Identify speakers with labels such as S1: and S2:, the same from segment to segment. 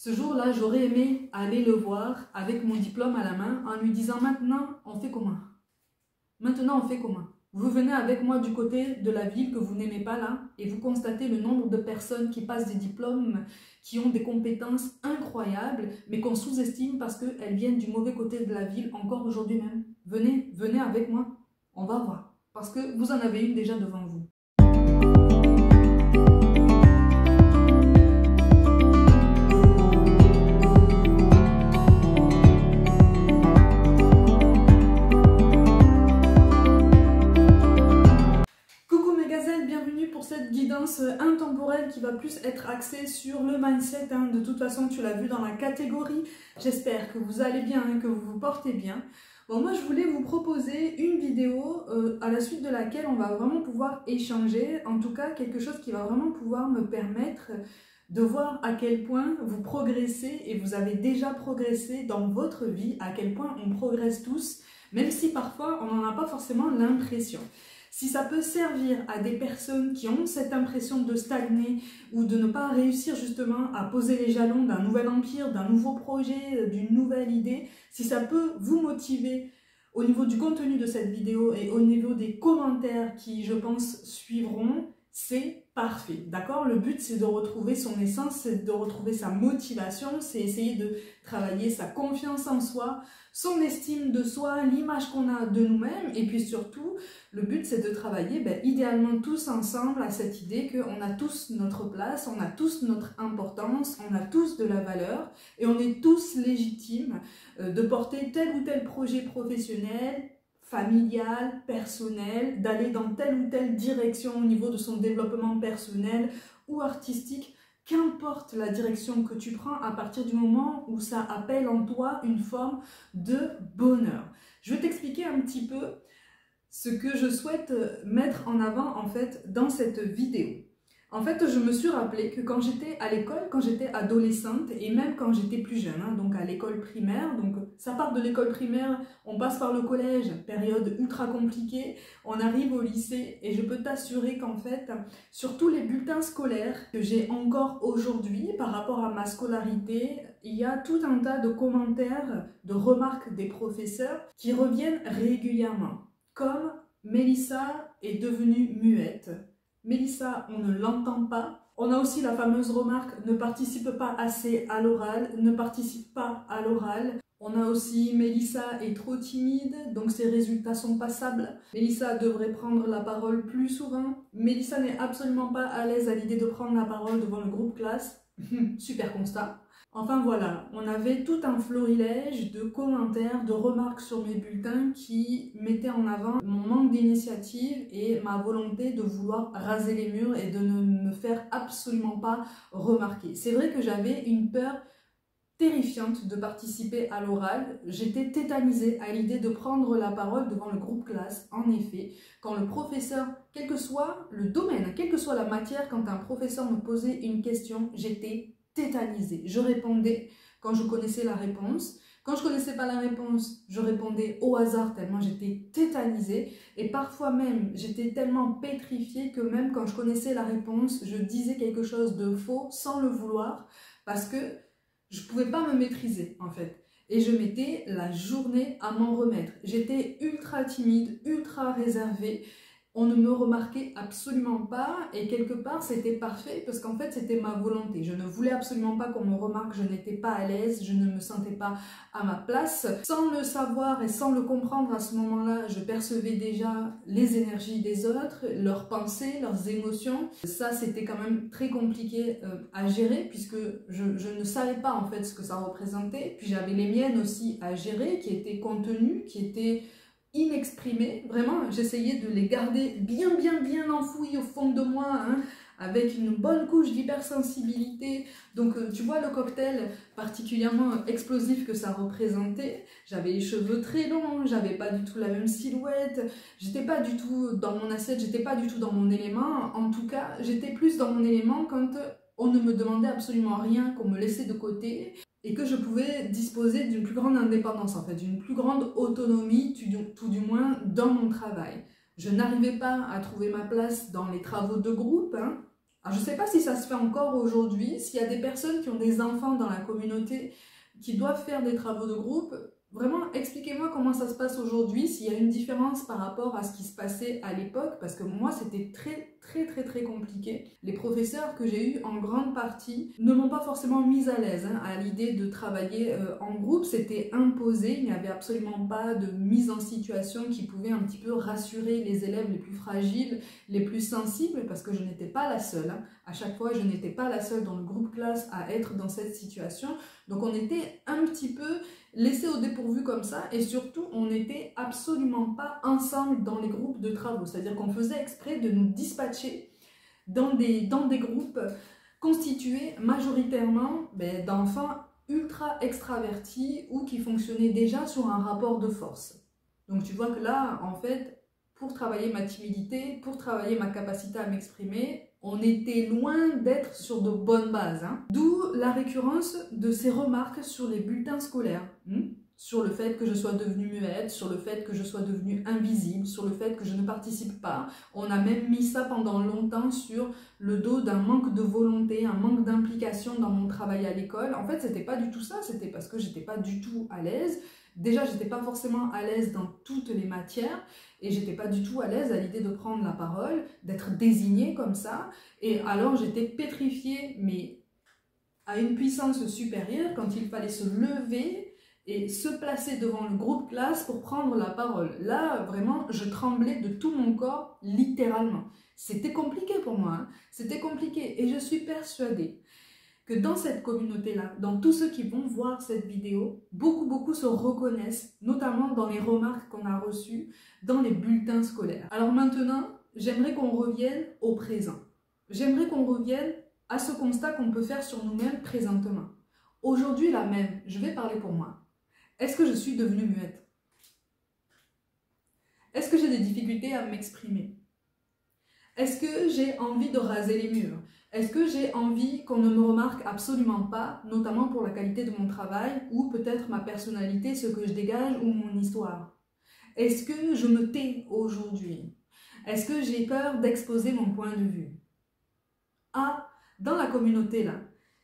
S1: Ce jour-là, j'aurais aimé aller le voir avec mon diplôme à la main en lui disant maintenant, on fait comment? Maintenant, on fait comment? Vous venez avec moi du côté de la ville que vous n'aimez pas là et vous constatez le nombre de personnes qui passent des diplômes, qui ont des compétences incroyables, mais qu'on sous-estime parce qu'elles viennent du mauvais côté de la ville encore aujourd'hui même. Venez avec moi, on va voir. Parce que vous en avez une déjà devant vous. Cette guidance intemporelle qui va plus être axée sur le mindset. De toute façon, tu l'as vu dans la catégorie. J'espère que vous allez bien, que vous vous portez bien. Bon, moi, je voulais vous proposer une vidéo à la suite de laquelle on va vraiment pouvoir échanger. En tout cas, quelque chose qui va vraiment pouvoir me permettre de voir à quel point vous progressez et vous avez déjà progressé dans votre vie, à quel point on progresse tous, même si parfois on n'en a pas forcément l'impression. Si ça peut servir à des personnes qui ont cette impression de stagner ou de ne pas réussir justement à poser les jalons d'un nouvel empire, d'un nouveau projet, d'une nouvelle idée, si ça peut vous motiver au niveau du contenu de cette vidéo et au niveau des commentaires qui, je pense, suivront, c'est parfait, d'accord? Le but, c'est de retrouver son essence, c'est de retrouver sa motivation, c'est essayer de travailler sa confiance en soi, son estime de soi, l'image qu'on a de nous-mêmes, et puis surtout, le but, c'est de travailler idéalement tous ensemble à cette idée qu'on a tous notre place, on a tous notre importance, on a tous de la valeur, et on est tous légitimes de porter tel ou tel projet professionnel, familial, personnel, d'aller dans telle ou telle direction au niveau de son développement personnel ou artistique, qu'importe la direction que tu prends à partir du moment où ça appelle en toi une forme de bonheur. Je vais t'expliquer un petit peu ce que je souhaite mettre en avant en fait dans cette vidéo. En fait, je me suis rappelé que quand j'étais à l'école, quand j'étais adolescente et même quand j'étais plus jeune, donc à l'école primaire, donc ça part de l'école primaire, on passe par le collège, période ultra compliquée, on arrive au lycée et je peux t'assurer qu'en fait, sur tous les bulletins scolaires que j'ai encore aujourd'hui par rapport à ma scolarité, il y a tout un tas de commentaires, de remarques des professeurs qui reviennent régulièrement, comme Mélissa est devenue muette. Mélissa, on ne l'entend pas. On a aussi la fameuse remarque, ne participe pas assez à l'oral, ne participe pas à l'oral. On a aussi Mélissa est trop timide, donc ses résultats sont passables. Mélissa devrait prendre la parole plus souvent. Mélissa n'est absolument pas à l'aise à l'idée de prendre la parole devant le groupe classe. Super constat. Enfin voilà, on avait tout un florilège de commentaires, de remarques sur mes bulletins qui mettaient en avant mon manque d'initiative et ma volonté de vouloir raser les murs et de ne me faire absolument pas remarquer. C'est vrai que j'avais une peur terrifiante de participer à l'oral. J'étais tétanisée à l'idée de prendre la parole devant le groupe classe. En effet, quand le professeur, quel que soit le domaine, quelle que soit la matière, quand un professeur me posait une question, j'étais tétanisée. Je répondais quand je connaissais la réponse. Quand je connaissais pas la réponse, je répondais au hasard tellement j'étais tétanisée. Et parfois même, j'étais tellement pétrifiée que même quand je connaissais la réponse, je disais quelque chose de faux sans le vouloir parce que je pouvais pas me maîtriser en fait. Et je mettais la journée à m'en remettre. J'étais ultra timide, ultra réservée. On ne me remarquait absolument pas et quelque part c'était parfait parce qu'en fait c'était ma volonté. Je ne voulais absolument pas qu'on me remarque, je n'étais pas à l'aise, je ne me sentais pas à ma place. Sans le savoir et sans le comprendre à ce moment-là, je percevais déjà les énergies des autres, leurs pensées, leurs émotions. Ça c'était quand même très compliqué à gérer puisque je ne savais pas en fait ce que ça représentait. Puis j'avais les miennes aussi à gérer qui étaient contenues, qui étaient inexprimés, vraiment j'essayais de les garder bien enfouis au fond de moi, avec une bonne couche d'hypersensibilité. Donc tu vois le cocktail particulièrement explosif que ça représentait. J'avais les cheveux très longs, j'avais pas du tout la même silhouette, j'étais pas du tout dans mon assiette, j'étais pas du tout dans mon élément. En tout cas, j'étais plus dans mon élément quand on ne me demandait absolument rien, qu'on me laissait de côté et que je pouvais disposer d'une plus grande indépendance, en fait, d'une plus grande autonomie, tout du moins dans mon travail. Je n'arrivais pas à trouver ma place dans les travaux de groupe, Alors, je ne sais pas si ça se fait encore aujourd'hui, s'il y a des personnes qui ont des enfants dans la communauté qui doivent faire des travaux de groupe. Vraiment, expliquez-moi comment ça se passe aujourd'hui, s'il y a une différence par rapport à ce qui se passait à l'époque, parce que moi, c'était très compliqué. Les professeurs que j'ai eus, en grande partie, ne m'ont pas forcément mise à l'aise à l'idée de travailler en groupe. C'était imposé, il n'y avait absolument pas de mise en situation qui pouvait un petit peu rassurer les élèves les plus fragiles, les plus sensibles, parce que je n'étais pas la seule. À chaque fois, je n'étais pas la seule dans le groupe classe à être dans cette situation. Donc, on était un petit peu laissés au dépourvu comme ça, et surtout on n'était absolument pas ensemble dans les groupes de travaux, c'est-à-dire qu'on faisait exprès de nous dispatcher dans des groupes constitués majoritairement d'enfants ultra extravertis ou qui fonctionnaient déjà sur un rapport de force. Donc tu vois que là, en fait, pour travailler ma timidité, pour travailler ma capacité à m'exprimer, on était loin d'être sur de bonnes bases. D'où la récurrence de ces remarques sur les bulletins scolaires. Sur le fait que je sois devenue muette, sur le fait que je sois devenue invisible, sur le fait que je ne participe pas. On a même mis ça pendant longtemps sur le dos d'un manque de volonté, un manque d'implication dans mon travail à l'école. En fait, c'était pas du tout ça, c'était parce que j'étais pas du tout à l'aise. Déjà, j'étais pas forcément à l'aise dans toutes les matières et j'étais pas du tout à l'aise à l'idée de prendre la parole, d'être désignée comme ça. Et alors, j'étais pétrifiée, mais à une puissance supérieure quand il fallait se lever et se placer devant le groupe classe pour prendre la parole. Là, vraiment, je tremblais de tout mon corps, littéralement. C'était compliqué pour moi, c'était compliqué. Et je suis persuadée que dans cette communauté-là, dans tous ceux qui vont voir cette vidéo, beaucoup se reconnaissent, notamment dans les remarques qu'on a reçues dans les bulletins scolaires. Alors maintenant, j'aimerais qu'on revienne au présent. J'aimerais qu'on revienne à ce constat qu'on peut faire sur nous-mêmes présentement. Aujourd'hui, là même, je vais parler pour moi. Est-ce que je suis devenue muette? Est-ce que j'ai des difficultés à m'exprimer? Est-ce que j'ai envie de raser les murs? Est-ce que j'ai envie qu'on ne me remarque absolument pas, notamment pour la qualité de mon travail ou peut-être ma personnalité, ce que je dégage ou mon histoire? Est-ce que je me tais aujourd'hui? Est-ce que j'ai peur d'exposer mon point de vue? Dans la communauté là,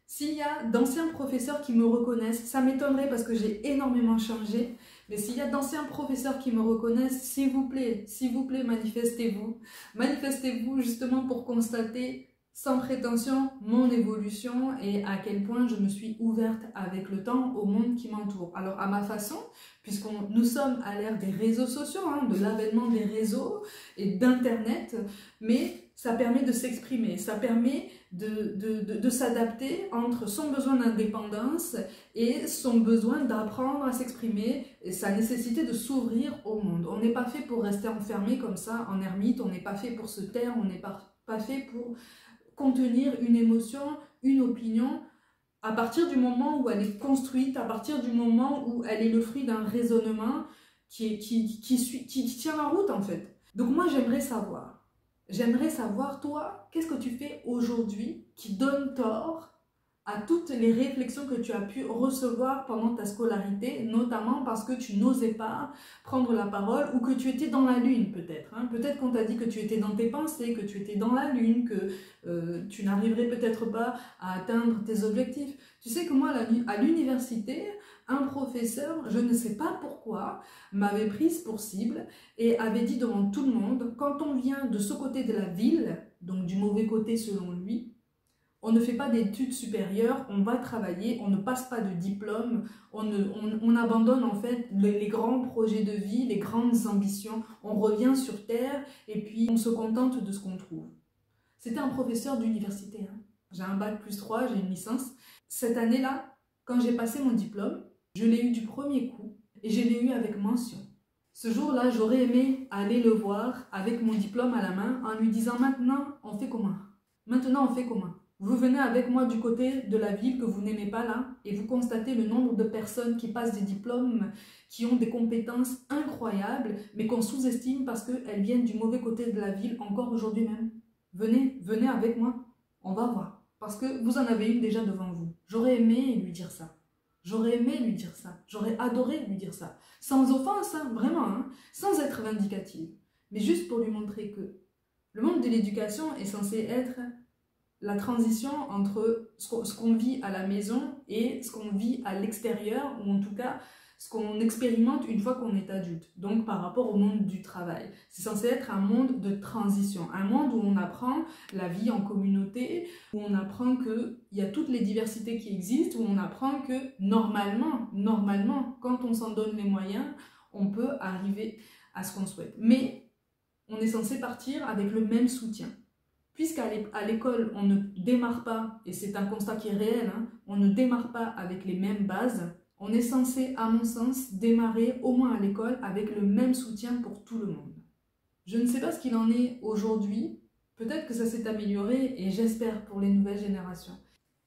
S1: s'il y a d'anciens professeurs qui me reconnaissent, ça m'étonnerait parce que j'ai énormément changé, mais s'il y a d'anciens professeurs qui me reconnaissent, s'il vous plaît, manifestez-vous. Manifestez-vous justement pour constater sans prétention mon évolution et à quel point je me suis ouverte avec le temps au monde qui m'entoure. Alors à ma façon, puisque nous sommes à l'ère des réseaux sociaux, de l'avènement des réseaux et d'internet, mais ça permet de s'exprimer, ça permet de s'adapter entre son besoin d'indépendance et son besoin d'apprendre à s'exprimer et sa nécessité de s'ouvrir au monde. On n'est pas fait pour rester enfermé comme ça en ermite, on n'est pas fait pour se taire, on n'est pas fait pour contenir une émotion, une opinion, à partir du moment où elle est construite, à partir du moment où elle est le fruit d'un raisonnement qui tient la route en fait. Donc moi j'aimerais savoir, toi, qu'est-ce que tu fais aujourd'hui qui donne tort à toutes les réflexions que tu as pu recevoir pendant ta scolarité, notamment parce que tu n'osais pas prendre la parole ou que tu étais dans la lune peut-être. Peut-être qu'on t'a dit que tu étais dans tes pensées, que tu étais dans la lune, que tu n'arriverais peut-être pas à atteindre tes objectifs. Tu sais que moi, à l'université, un professeur, je ne sais pas pourquoi, m'avait prise pour cible et avait dit devant tout le monde, quand on vient de ce côté de la ville, donc du mauvais côté selon lui, on ne fait pas d'études supérieures, on va travailler, on ne passe pas de diplôme, on abandonne en fait les grands projets de vie, les grandes ambitions, on revient sur terre et puis on se contente de ce qu'on trouve. C'était un professeur d'université. J'ai un bac +3, j'ai une licence. Cette année-là, quand j'ai passé mon diplôme, je l'ai eu du premier coup et je l'ai eu avec mention. Ce jour-là, j'aurais aimé aller le voir avec mon diplôme à la main en lui disant « Maintenant, on fait comment? Maintenant, on fait comment ?» Vous venez avec moi du côté de la ville que vous n'aimez pas là et vous constatez le nombre de personnes qui passent des diplômes, qui ont des compétences incroyables, mais qu'on sous-estime parce qu'elles viennent du mauvais côté de la ville encore aujourd'hui même. Venez avec moi, on va voir. Parce que vous en avez une déjà devant vous. J'aurais aimé lui dire ça. J'aurais aimé lui dire ça. J'aurais adoré lui dire ça. Sans offense, vraiment, sans être vindicative. Mais juste pour lui montrer que le monde de l'éducation est censé être la transition entre ce qu'on vit à la maison et ce qu'on vit à l'extérieur, ou en tout cas ce qu'on expérimente une fois qu'on est adulte, donc par rapport au monde du travail. C'est censé être un monde de transition, un monde où on apprend la vie en communauté, où on apprend qu'il y a toutes les diversités qui existent, où on apprend que normalement, quand on s'en donne les moyens, on peut arriver à ce qu'on souhaite. Mais on est censé partir avec le même soutien. Puisqu'à l'école, on ne démarre pas, et c'est un constat qui est réel, hein, on ne démarre pas avec les mêmes bases, on est censé, à mon sens, démarrer au moins à l'école avec le même soutien pour tout le monde. Je ne sais pas ce qu'il en est aujourd'hui, peut-être que ça s'est amélioré et j'espère pour les nouvelles générations.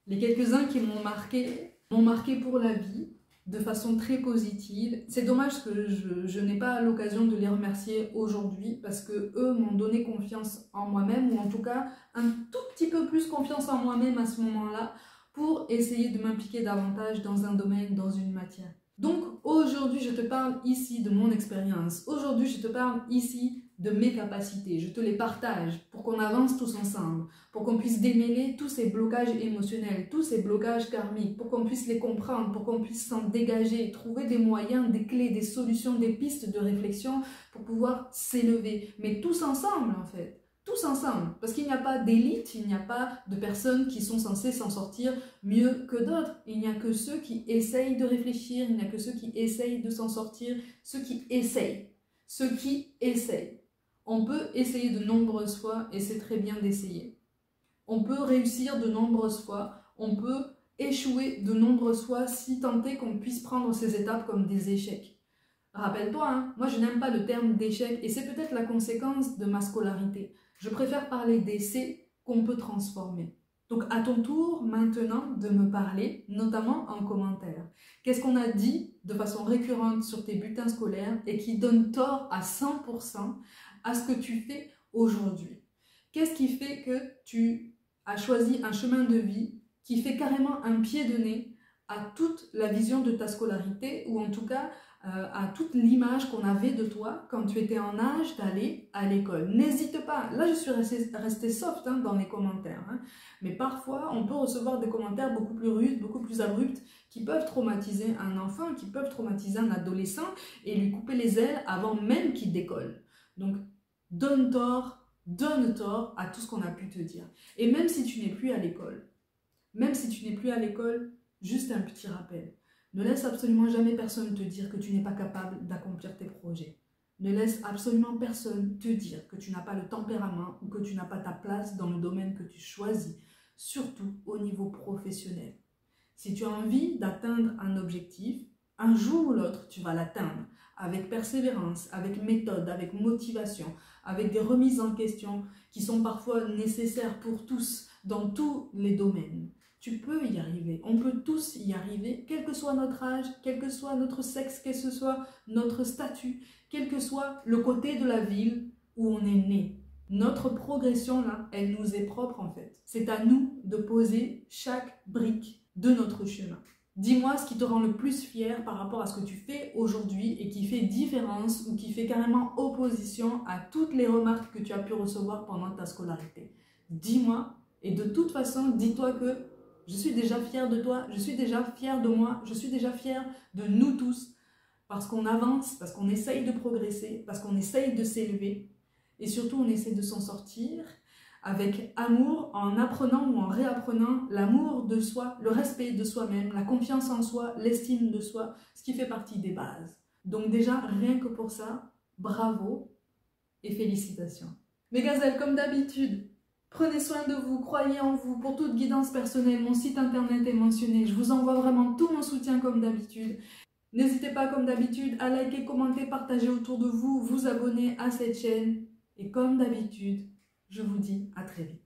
S1: Les quelques-uns qui m'ont marqué pour la vie, de façon très positive. C'est dommage que je n'ai pas l'occasion de les remercier aujourd'hui parce que eux m'ont donné confiance en moi-même, ou en tout cas un tout petit peu plus confiance en moi-même à ce moment-là, pour essayer de m'impliquer davantage dans un domaine, dans une matière. Donc aujourd'hui, je te parle ici de mon expérience. Aujourd'hui, je te parle ici de mes capacités. Je te les partage pour qu'on avance tous ensemble, pour qu'on puisse démêler tous ces blocages émotionnels, tous ces blocages karmiques, pour qu'on puisse les comprendre, pour qu'on puisse s'en dégager, trouver des moyens, des clés, des solutions, des pistes de réflexion pour pouvoir s'élever. Mais tous ensemble, en fait. Tous ensemble, parce qu'il n'y a pas d'élite, il n'y a pas de personnes qui sont censées s'en sortir mieux que d'autres. Il n'y a que ceux qui essayent de réfléchir, il n'y a que ceux qui essayent de s'en sortir, ceux qui essayent. On peut essayer de nombreuses fois et c'est très bien d'essayer. On peut réussir de nombreuses fois, on peut échouer de nombreuses fois si tant est qu'on puisse prendre ces étapes comme des échecs. Rappelle-toi, hein, moi je n'aime pas le terme d'échec et c'est peut-être la conséquence de ma scolarité. Je préfère parler d'essais qu'on peut transformer. Donc à ton tour maintenant de me parler, notamment en commentaire. Qu'est-ce qu'on a dit de façon récurrente sur tes bulletins scolaires et qui donne tort à 100% à ce que tu fais aujourd'hui? Qu'est-ce qui fait que tu as choisi un chemin de vie qui fait carrément un pied de nez à toute la vision de ta scolarité, ou en tout cas à toute l'image qu'on avait de toi quand tu étais en âge d'aller à l'école? N'hésite pas, là je suis restée soft hein, dans les commentaires, hein, mais parfois on peut recevoir des commentaires beaucoup plus rudes, beaucoup plus abrupts, qui peuvent traumatiser un enfant, qui peuvent traumatiser un adolescent et lui couper les ailes avant même qu'il décolle. Donc donne tort à tout ce qu'on a pu te dire. Et même si tu n'es plus à l'école, juste un petit rappel. Ne laisse absolument jamais personne te dire que tu n'es pas capable d'accomplir tes projets. Ne laisse absolument personne te dire que tu n'as pas le tempérament ou que tu n'as pas ta place dans le domaine que tu choisis, surtout au niveau professionnel. Si tu as envie d'atteindre un objectif, un jour ou l'autre, tu vas l'atteindre avec persévérance, avec méthode, avec motivation, avec des remises en question qui sont parfois nécessaires pour tous dans tous les domaines. Tu peux y arriver, on peut tous y arriver, quel que soit notre âge, quel que soit notre sexe, quel que soit notre statut, quel que soit le côté de la ville où on est né. Notre progression là, elle nous est propre en fait. C'est à nous de poser chaque brique de notre chemin. Dis-moi ce qui te rend le plus fier par rapport à ce que tu fais aujourd'hui et qui fait différence ou qui fait carrément opposition à toutes les remarques que tu as pu recevoir pendant ta scolarité. Dis-moi, et de toute façon, dis-toi que je suis déjà fière de toi, je suis déjà fière de moi, je suis déjà fière de nous tous, parce qu'on avance, parce qu'on essaye de progresser, parce qu'on essaye de s'élever, et surtout on essaie de s'en sortir avec amour, en apprenant ou en réapprenant l'amour de soi, le respect de soi-même, la confiance en soi, l'estime de soi, ce qui fait partie des bases. Donc déjà, rien que pour ça, bravo et félicitations. Mes gazelles, comme d'habitude, prenez soin de vous, croyez en vous. Pour toute guidance personnelle, mon site internet est mentionné. Je vous envoie vraiment tout mon soutien comme d'habitude. N'hésitez pas comme d'habitude à liker, commenter, partager autour de vous, vous abonner à cette chaîne. Et comme d'habitude, je vous dis à très vite.